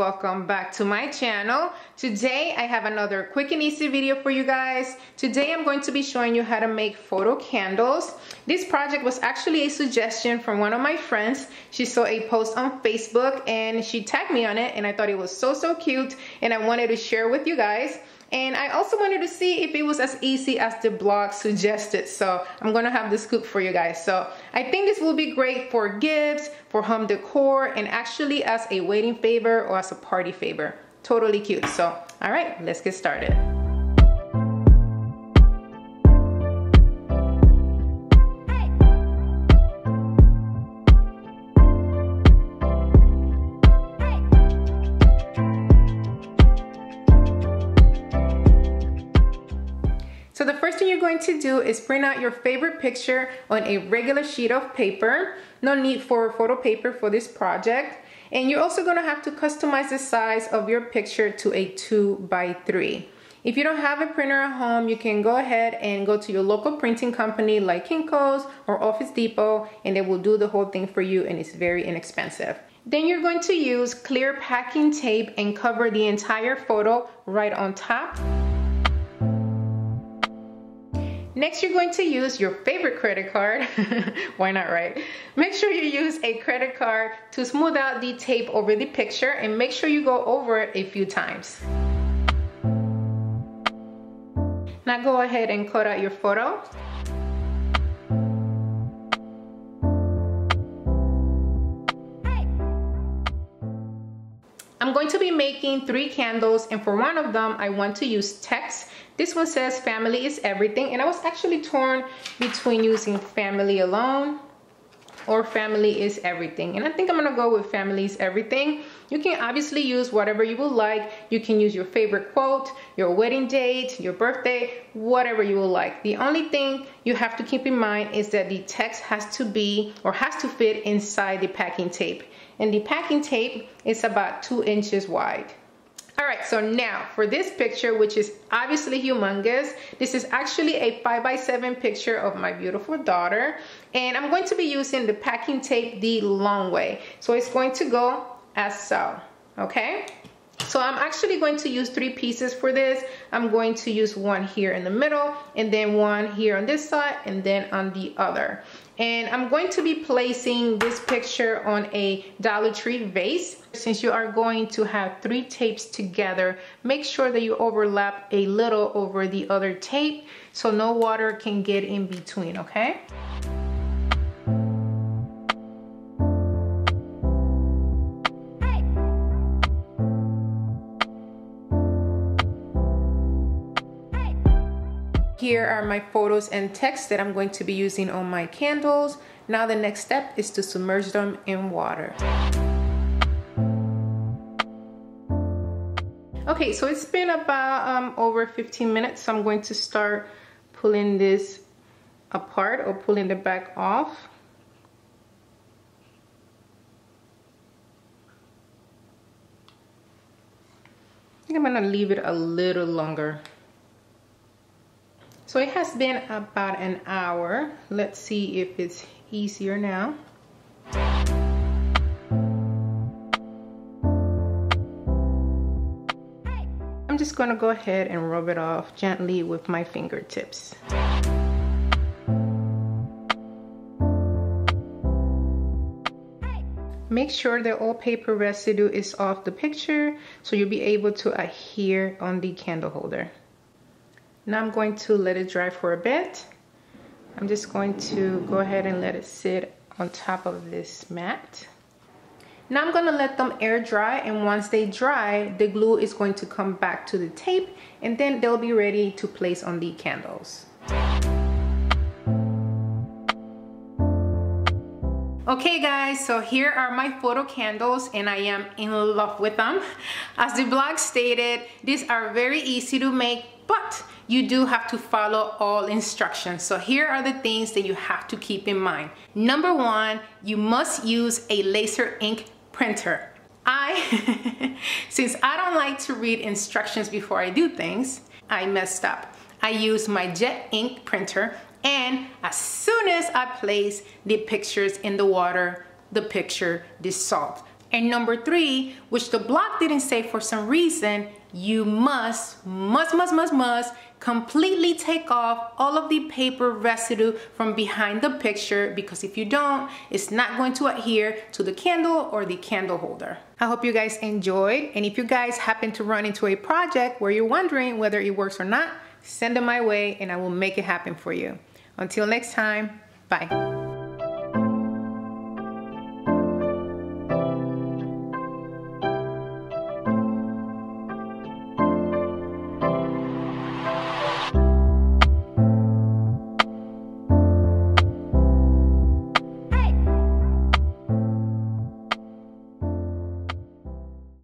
welcome back to my channel. Today I have another quick and easy video for you guys. Today I'm going to be showing you how to make photo candles. This project was actually a suggestion from one of my friends. She saw a post on Facebook and she tagged me on it, and I thought it was so cute and I wanted to share with you guys. And I also wanted to see if it was as easy as the blog suggested. So I'm gonna have the scoop for you guys. So I think this will be great for gifts, for home decor, and actually as a wedding favor or as a party favor. Totally cute. So, all right, let's get started. So the first thing you're going to do is print out your favorite picture on a regular sheet of paper. No need for photo paper for this project. And you're also going to have to customize the size of your picture to a 2x3. If you don't have a printer at home, you can go ahead and go to your local printing company like Kinko's or Office Depot, and they will do the whole thing for you, and it's very inexpensive. Then you're going to use clear packing tape and cover the entire photo right on top. Next, you're going to use your favorite credit card. Why not, right? Make sure you use a credit card to smooth out the tape over the picture, and make sure you go over it a few times. Now go ahead and cut out your photo. I'm going to be making 3 candles, and for one of them I want to use text. This one says family is everything, and I was actually torn between using family alone or family is everything, and I think I'm gonna go with family is everything. You can obviously use whatever you would like. You can use your favorite quote, your wedding date, your birthday, whatever you would like. The only thing you have to keep in mind is that the text has to be or has to fit inside the packing tape, and the packing tape is about 2 inches wide. All right, so now for this picture, which is obviously humongous, this is actually a 5x7 picture of my beautiful daughter, and I'm going to be using the packing tape the long way. So it's going to go as so, okay? So I'm actually going to use 3 pieces for this. I'm going to use one here in the middle, and then one here on this side, and then on the other. And I'm going to be placing this picture on a Dollar Tree vase. Since you are going to have 3 tapes together, make sure that you overlap a little over the other tape so no water can get in between, okay? Here are my photos and text that I'm going to be using on my candles. Now the next step is to submerge them in water. Okay, so it's been about over 15 minutes, so I'm going to start pulling this apart or pulling the back off. I think I'm gonna leave it a little longer. So it has been about an hour. Let's see if it's easier now. I'm just gonna go ahead and rub it off gently with my fingertips. Make sure that all paper residue is off the picture so you'll be able to adhere on the candle holder. Now I'm going to let it dry for a bit. I'm just going to go ahead and let it sit on top of this mat. Now I'm gonna let them air dry, and once they dry, the glue is going to come back to the tape, and then they'll be ready to place on the candles. Okay guys, so here are my photo candles, and I am in love with them. As the blog stated, these are very easy to make, but you do have to follow all instructions. So here are the things that you have to keep in mind. Number 1, you must use a laser ink printer. Since I don't like to read instructions before I do things, I messed up. I used my jet ink printer, and as soon as I place the pictures in the water, the picture dissolved. And number 3, which the block didn't say for some reason, you must completely take off all of the paper residue from behind the picture, because if you don't, it's not going to adhere to the candle or the candle holder. I hope you guys enjoyed, and if you guys happen to run into a project where you're wondering whether it works or not, send them my way and I will make it happen for you. Until next time, bye.